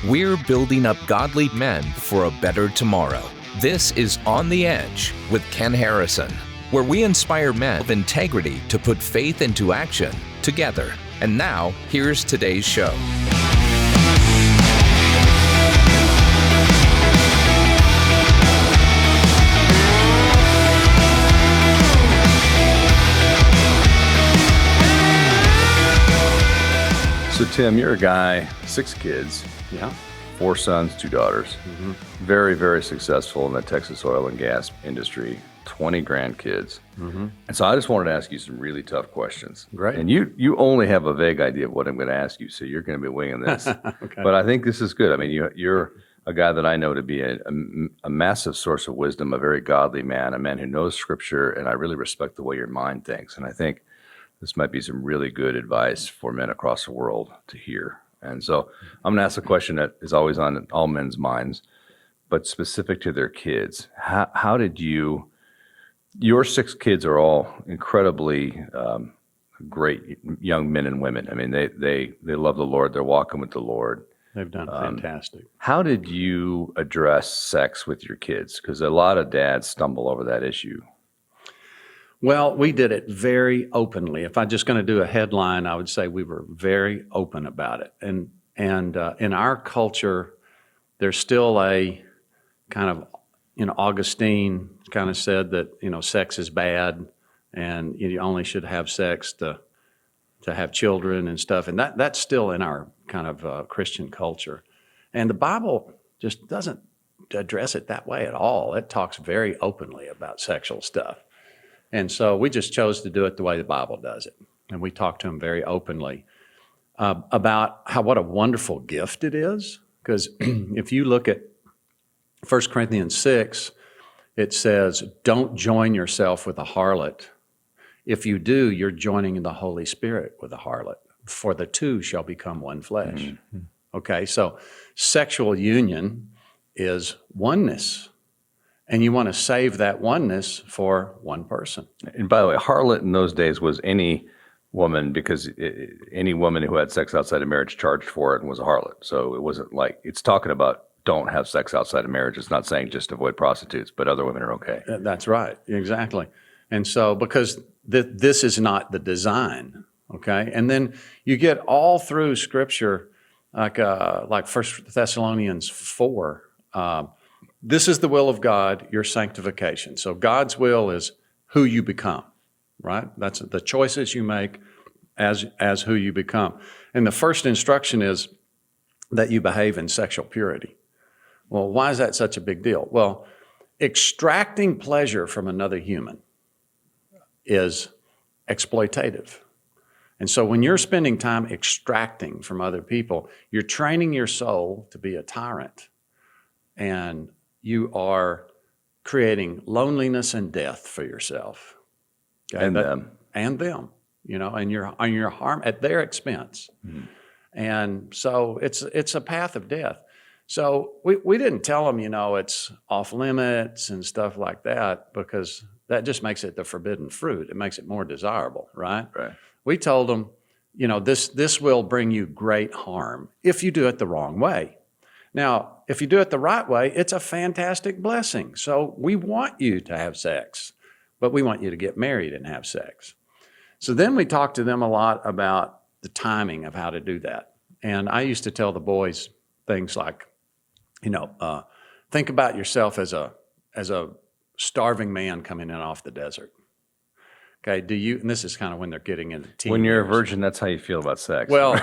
We're building up godly men for a better tomorrow. This is On the Edge with Ken Harrison, where we inspire men of integrity to put faith into action together. And now, here's today's show. So Tim, you're a guy, 6 kids. Yeah. 4 sons, 2 daughters. Mm-hmm. Very, very successful in the Texas oil and gas industry. 20 grandkids. Mm-hmm. And so I just wanted to ask you some really tough questions. Great. And you only have a vague idea of what I'm going to ask you, so you're going to be winging this. Okay. But I think this is good. I mean, you're a guy that I know to be a massive source of wisdom, a very godly man, a man who knows Scripture, and I really respect the way your mind thinks. And I think this might be some really good advice for men across the world to hear. And so I'm going to ask a question that is always on all men's minds, but specific to their kids. How did your 6 kids are all incredibly great young men and women. I mean, they love the Lord. They're walking with the Lord. They've done fantastic. How did you address sex with your kids? Because a lot of dads stumble over that issue. Well, we did it very openly. If I'm just going to do a headline, I would say we were very open about it. And in our culture, there's still a kind of, Augustine kind of said that, sex is bad and you only should have sex to have children and stuff. And that's still in our kind of Christian culture. And the Bible just doesn't address it that way at all. It talks very openly about sexual stuff. And so we just chose to do it the way the Bible does it. And we talked to them very openly about what a wonderful gift it is. Because if you look at 1 Corinthians 6, it says, don't join yourself with a harlot. If you do, you're joining the Holy Spirit with a harlot. For the two shall become one flesh. Mm-hmm. Okay, so sexual union is oneness. And you want to save that oneness for one person. And by the way, harlot in those days was any woman, because any woman who had sex outside of marriage charged for it and was a harlot. So it wasn't like, it's talking about don't have sex outside of marriage. It's not saying just avoid prostitutes, but other women are okay. That's right, exactly. And so because this is not the design, okay? And then you get all through Scripture, like 1 Thessalonians 4, this is the will of God, your sanctification. So God's will is who you become, right? That's the choices you make as who you become. And the first instruction is that you behave in sexual purity. Well, why is that such a big deal? Well, extracting pleasure from another human is exploitative. And so when you're spending time extracting from other people, you're training your soul to be a tyrant. And you are creating loneliness and death for yourself. Okay? And them. And them, and you're harm at their expense. Mm-hmm. And so it's a path of death. So we didn't tell them, it's off limits and stuff like that, because that just makes it the forbidden fruit. It makes it more desirable, right? Right. We told them, this will bring you great harm if you do it the wrong way. Now, if you do it the right way, it's a fantastic blessing. So we want you to have sex, but we want you to get married and have sex. So then we talked to them a lot about the timing of how to do that. And I used to tell the boys things like, think about yourself as a starving man coming in off the desert. Okay, and this is kind of when they're getting into teen When you're years. a virgin, that's how you feel about sex. Well,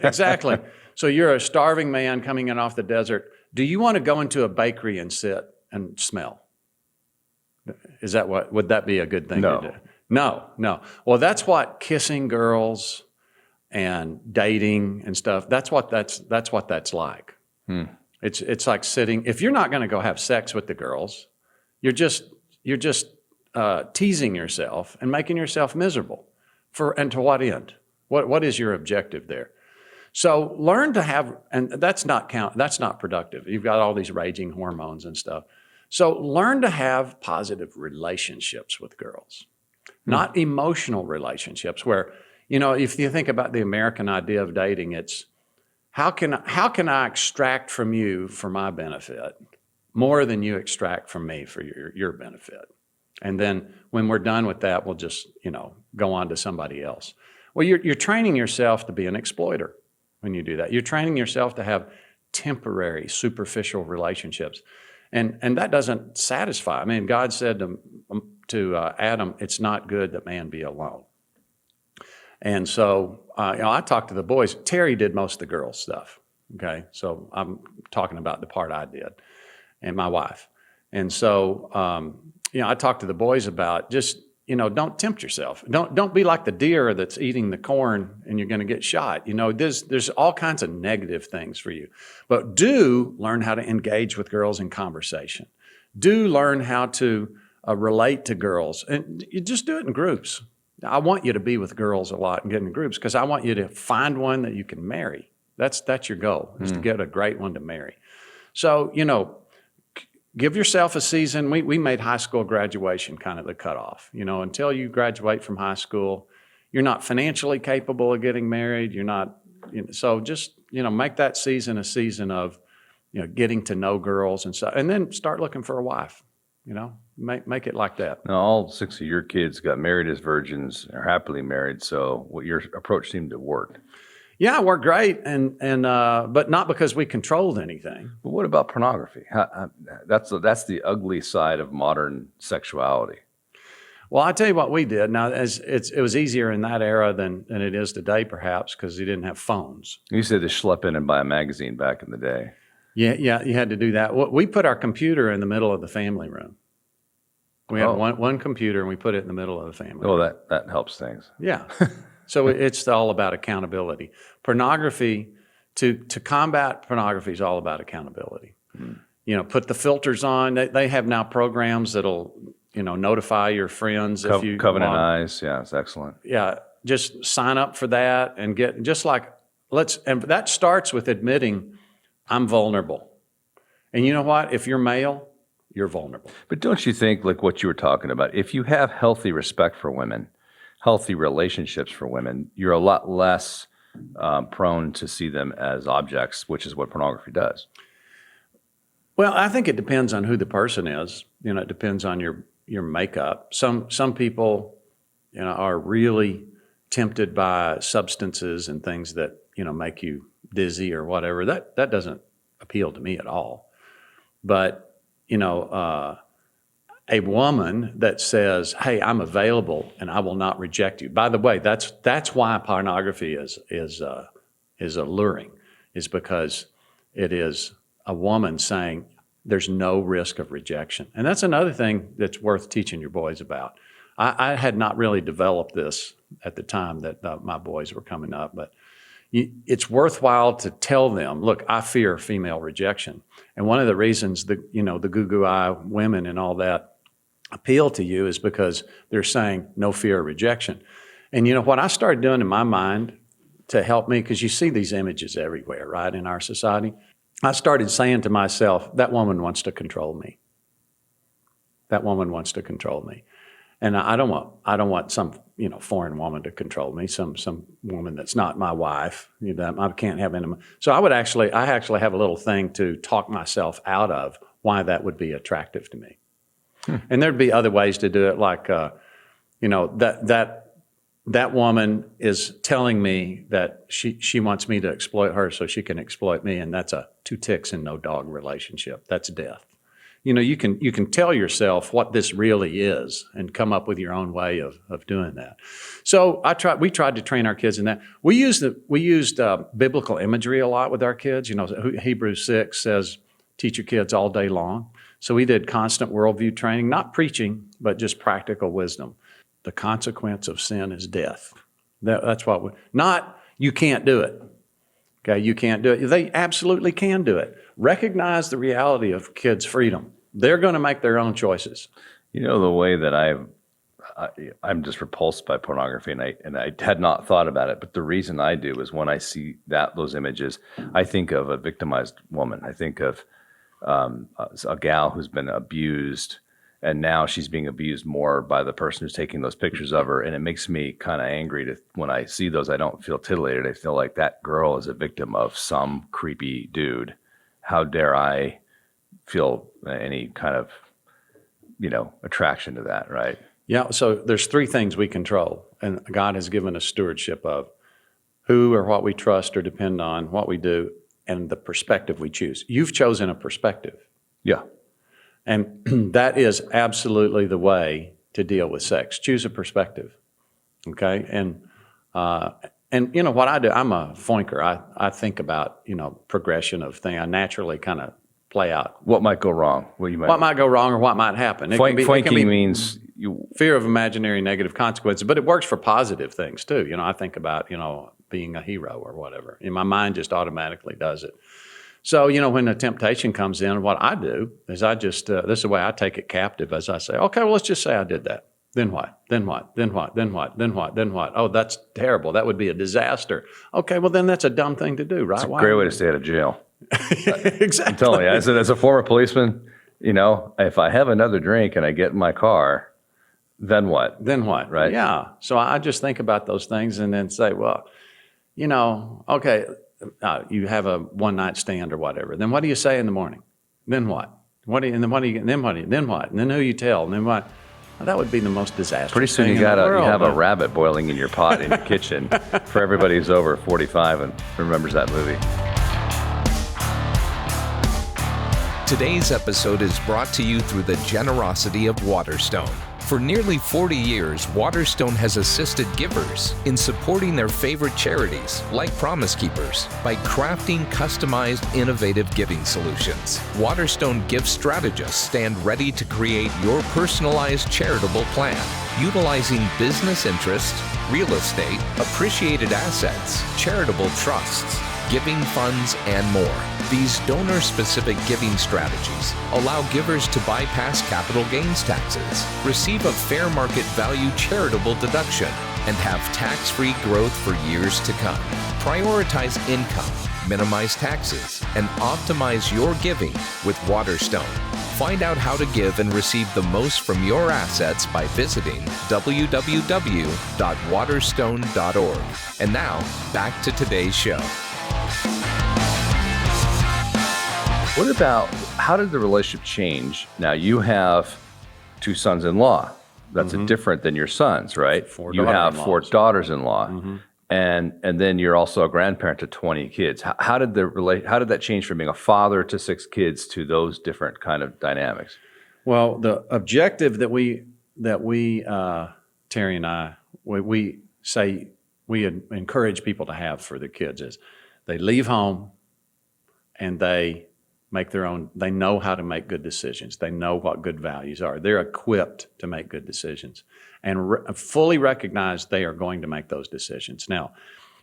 exactly. So you're a starving man coming in off the desert. Do you want to go into a bakery and sit and smell? Would that be a good thing to do? No. Well, that's what kissing girls and dating and stuff, that's what that's like. It's like sitting, if you're not going to go have sex with the girls, you're just teasing yourself and making yourself miserable. And to what end? What is your objective there? So learn to have, and that's not productive. You've got all these raging hormones and stuff. So learn to have positive relationships with girls, not emotional relationships where, if you think about the American idea of dating, it's how can I extract from you for my benefit more than you extract from me for your benefit? And then when we're done with that, we'll just, go on to somebody else. Well, you're training yourself to be an exploiter when you do that. You're training yourself to have temporary, superficial relationships. And that doesn't satisfy. I mean, God said to Adam, it's not good that man be alone. And so, I talked to the boys. Terry did most of the girls' stuff, okay? So I'm talking about the part I did, and my wife. And so, I talked to the boys about just, don't tempt yourself. Don't be like the deer that's eating the corn and you're going to get shot. There's all kinds of negative things for you. But do learn how to engage with girls in conversation. Do learn how to relate to girls. And you just do it in groups. I want you to be with girls a lot and get in groups because I want you to find one that you can marry. That's your goal, is to get a great one to marry. So, give yourself a season. We made high school graduation kind of the cutoff. Until you graduate from high school, you're not financially capable of getting married. You're not, so just, make that season a season of, getting to know girls and then start looking for a wife. Make it like that. Now, all 6 of your kids got married as virgins, are happily married. So what your approach seemed to work. Yeah, it worked great, and but not because we controlled anything. But what about pornography? That's the ugly side of modern sexuality. Well, I tell you what we did. Now, it was easier in that era than it is today, perhaps, because you didn't have phones. You said to schlep in and buy a magazine back in the day. Yeah, you had to do that. We put our computer in the middle of the family room. We had one computer, and we put it in the middle of the family room. Well, that helps things. Yeah. So it's all about accountability. Pornography, to combat pornography is all about accountability. Put the filters on. They have now programs that'll, notify your friends if you Covenant Eyes. Yeah, it's excellent. Yeah, just sign up for that and get and that starts with admitting I'm vulnerable. And you know what? If you're male, you're vulnerable. But don't you think, like what you were talking about, if you have healthy respect for women, healthy relationships for women, you're a lot less prone to see them as objects, which is what pornography does. Well, I think it depends on who the person is. It depends on your makeup. Some people, are really tempted by substances and things that, make you dizzy or whatever. That doesn't appeal to me at all. But, a woman that says, "Hey, I'm available and I will not reject you." By the way, that's why pornography is alluring, is because it is a woman saying there's no risk of rejection. And that's another thing that's worth teaching your boys about. I had not really developed this at the time that my boys were coming up, but it's worthwhile to tell them, look, I fear female rejection. And one of the reasons the goo-goo eye women and all that appeal to you is because they're saying no fear of rejection. And what I started doing in my mind to help me, because you see these images everywhere, right, in our society, I started saying to myself, that woman wants to control me. That woman wants to control me. And I don't want some, foreign woman to control me, some woman that's not my wife. I can't have any. So I actually have a little thing to talk myself out of why that would be attractive to me. And there'd be other ways to do it, like, that woman is telling me that she wants me to exploit her so she can exploit me, and that's a 2 ticks and no dog relationship. That's death. You can tell yourself what this really is and come up with your own way of doing that. So we tried to train our kids in that. We used biblical imagery a lot with our kids. Hebrews 6 says, teach your kids all day long. So we did constant worldview training, not preaching, but just practical wisdom. The consequence of sin is death. That's what you can't do it. Okay, you can't do it. They absolutely can do it. Recognize the reality of kids' freedom. They're going to make their own choices. The way that I'm just repulsed by pornography, and I had not thought about it, but the reason I do is when I see those images, I think of a victimized woman. I think of a gal who's been abused And now she's being abused more by the person who's taking those pictures of her. And it makes me kind of angry when I see those. I don't feel titillated. I feel like that girl is a victim of some creepy dude. How dare I feel any kind of, attraction to that, right? Yeah, so there's three things we control, and God has given us stewardship of: who or what we trust or depend on, what we do, and the perspective we choose. You've chosen a perspective. Yeah. And that is absolutely the way to deal with sex. Choose a perspective, okay? And what I do, I'm a foinker. I think about, progression of things. I naturally kind of play out. What might go wrong? What might go wrong or what might happen. Foinking means fear of imaginary negative consequences, but it works for positive things too. I think about, being a hero or whatever. And my mind just automatically does it. So, when the temptation comes in, what I do is I just, this is the way I take it captive, as I say, okay, well, let's just say I did that. Then what? Then what? Then what? Then what? Then what? Then what? Oh, that's terrible. That would be a disaster. Okay, well, then that's a dumb thing to do, right? It's a great way to stay out of jail. Exactly. I'm telling you, as a former policeman, if I have another drink and I get in my car, then what? Then what? Right? Yeah. So I just think about those things and then say, well, okay, you have a one-night stand or whatever. Then what do you say in the morning? Then what? Then what? And then who you tell? And then what? Well, that would be the most disastrous. Pretty soon thing you world, have a rabbit boiling in your pot in your kitchen for everybody who's over 45 and remembers that movie. Today's episode is brought to you through the generosity of Waterstone. For nearly 40 years, Waterstone has assisted givers in supporting their favorite charities, like Promise Keepers, by crafting customized, innovative giving solutions. Waterstone gift strategists stand ready to create your personalized charitable plan, utilizing business interests, real estate, appreciated assets, charitable trusts, giving funds, and more. These donor-specific giving strategies allow givers to bypass capital gains taxes, receive a fair market value charitable deduction, and have tax-free growth for years to come. Prioritize income, minimize taxes, and optimize your giving with Waterstone. Find out how to give and receive the most from your assets by visiting www.waterstone.org. And now, back to today's show. What about, how did the relationship change? Now you have two sons-in-law. That's different than your sons, right? You have four daughters-in-law, and then you're also a grandparent to 20 kids. How did that change from being a father to 6 kids to those different kind of dynamics? Well, the objective that we Terry and I, we say we encourage people to have for their kids is they leave home and they make their own, they know how to make good decisions. They know what good values are. They're equipped to make good decisions and fully recognize they are going to make those decisions. Now,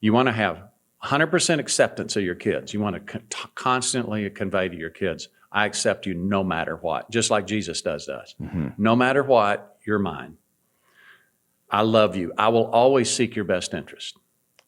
you want to have 100% acceptance of your kids. You want to constantly convey to your kids, I accept you no matter what, just like Jesus does to us. No matter what, you're mine. I love you. I will always seek your best interest.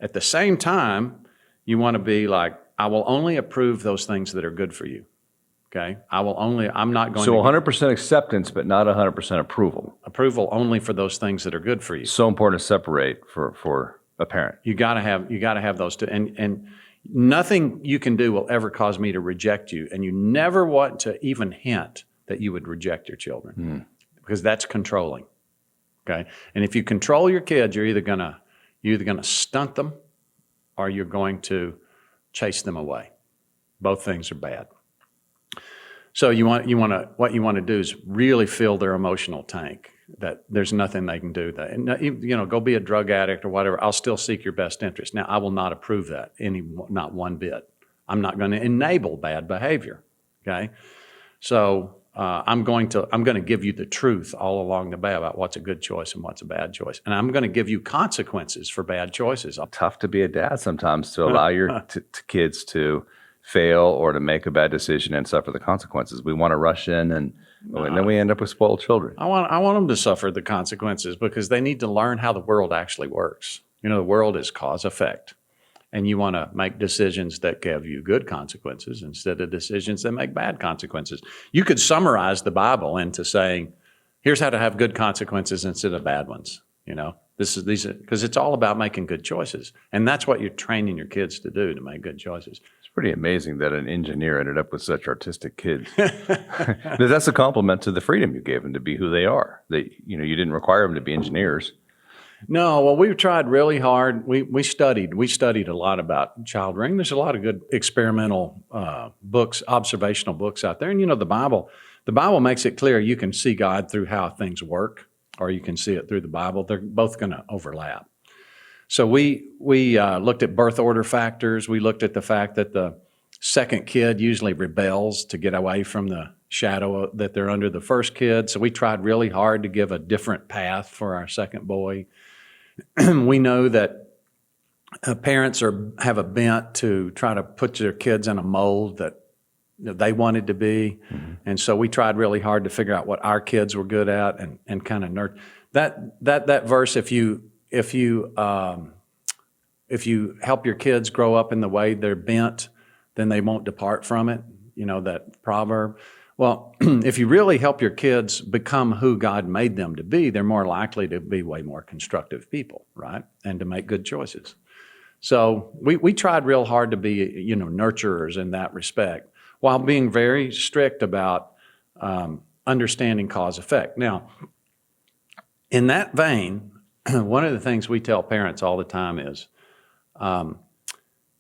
At the same time, you want to be like, I will only approve those things that are good for you. Okay? I'm not going to. So 100% acceptance, but not 100% approval. Approval only for those things that are good for you. So important to separate for a parent. You got to have those two. And nothing you can do will ever cause me to reject you. And you never want to even hint that you would reject your children because that's controlling. Okay? And if you control your kids, you're either going to stunt them or you're going to chase them away. Both things are bad. So what you want to do is really fill their emotional tank. That there's nothing they can do. Go be a drug addict or whatever. I'll still seek your best interest. Now, I will not approve that not one bit. I'm not going to enable bad behavior. Okay, so I'm going to give you the truth all along the way about what's a good choice and what's a bad choice, and I'm going to give you consequences for bad choices. Tough to be a dad sometimes to allow your kids to fail or to make a bad decision and suffer the consequences. We want to rush in and then we end up with spoiled children. I want them to suffer the consequences because they need to learn how the world actually works. The world is cause-effect. And you want to make decisions that give you good consequences instead of decisions that make bad consequences. You could summarize the Bible into saying Here's how to have good consequences instead of bad ones. Because it's all about making good choices. And that's what you're training your kids to do, to make good choices. It's pretty amazing that an engineer ended up with such artistic kids. That's a compliment to the freedom you gave them to be who they are. You didn't require them to be engineers. No, well, we tried really hard. We studied a lot about child rearing. There's a lot of good experimental books, observational books out there. And the Bible makes it clear you can see God through how things work, or you can see it through the Bible. They're both going to overlap. So we looked at birth order factors. We looked at the fact that the second kid usually rebels to get away from the shadow that they're under the first kid. So we tried really hard to give a different path for our second boy. We know that parents have a bent to try to put their kids in a mold that they wanted to be. Mm-hmm. And so we tried really hard to figure out what our kids were good at and kind of nurture that verse. If you help your kids grow up in the way they're bent, then they won't depart from it. That proverb. Well, if you really help your kids become who God made them to be, they're more likely to be way more constructive people, right? And to make good choices. So we tried real hard to be, nurturers in that respect, while being very strict about understanding cause-effect. Now, in that vein, one of the things we tell parents all the time is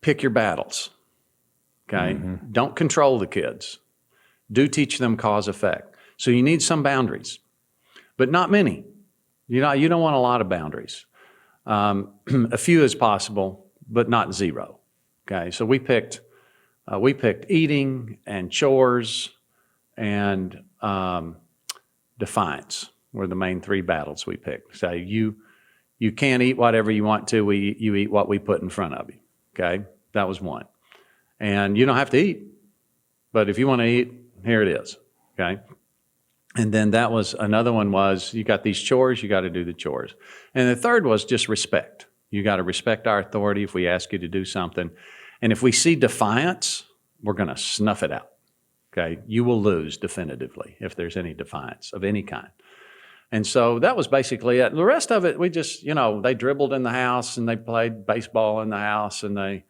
pick your battles, okay? Mm-hmm. Don't control the kids. Do teach them cause-effect. So you need some boundaries, but not many. You don't want a lot of boundaries. A few is possible, but not zero, okay? So we picked eating and chores and defiance were the main three battles we picked. So you can't eat whatever you want to. You eat what we put in front of you, okay? That was one. And you don't have to eat, but if you want to eat, here it is, okay? And then another one was, you got these chores, you got to do the chores. And the third was just respect. You got to respect our authority if we ask you to do something. And if we see defiance, we're going to snuff it out, okay? You will lose definitively if there's any defiance of any kind. And so that was basically it. The rest of it, we just, they dribbled in the house and they played baseball in the house and they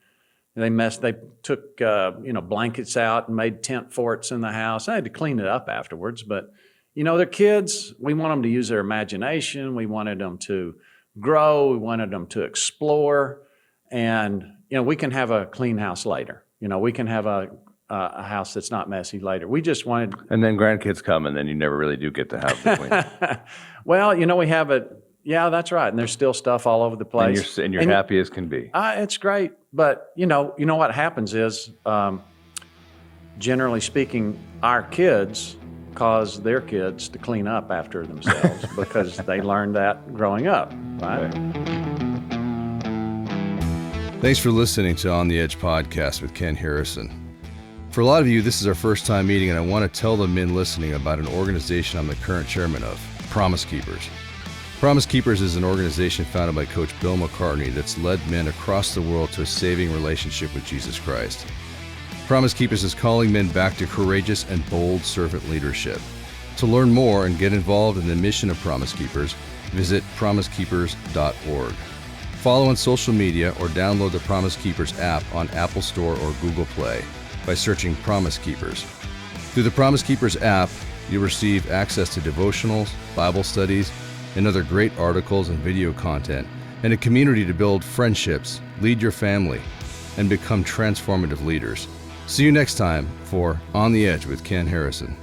took, blankets out and made tent forts in the house. I had to clean it up afterwards, but, they're kids. We want them to use their imagination. We wanted them to grow. We wanted them to explore. And, we can have a clean house later. We can have a house that's not messy later. We just wanted... And then grandkids come and then you never really do get to have the clean. Well, we have it. Yeah, that's right. And there's still stuff all over the place. And you're happy as can be. It's great. But, you know what happens is, generally speaking, our kids cause their kids to clean up after themselves because they learned that growing up, right? Thanks for listening to On the Edge podcast with Ken Harrison. For a lot of you, this is our first time meeting, and I want to tell the men listening about an organization I'm the current chairman of, Promise Keepers. Promise Keepers is an organization founded by Coach Bill McCartney that's led men across the world to a saving relationship with Jesus Christ. Promise Keepers is calling men back to courageous and bold servant leadership. To learn more and get involved in the mission of Promise Keepers, visit promisekeepers.org. Follow on social media or download the Promise Keepers app on Apple Store or Google Play by searching Promise Keepers. Through the Promise Keepers app, you'll receive access to devotionals, Bible studies, and other great articles and video content, and a community to build friendships, lead your family, and become transformative leaders. See you next time for On the Edge with Ken Harrison.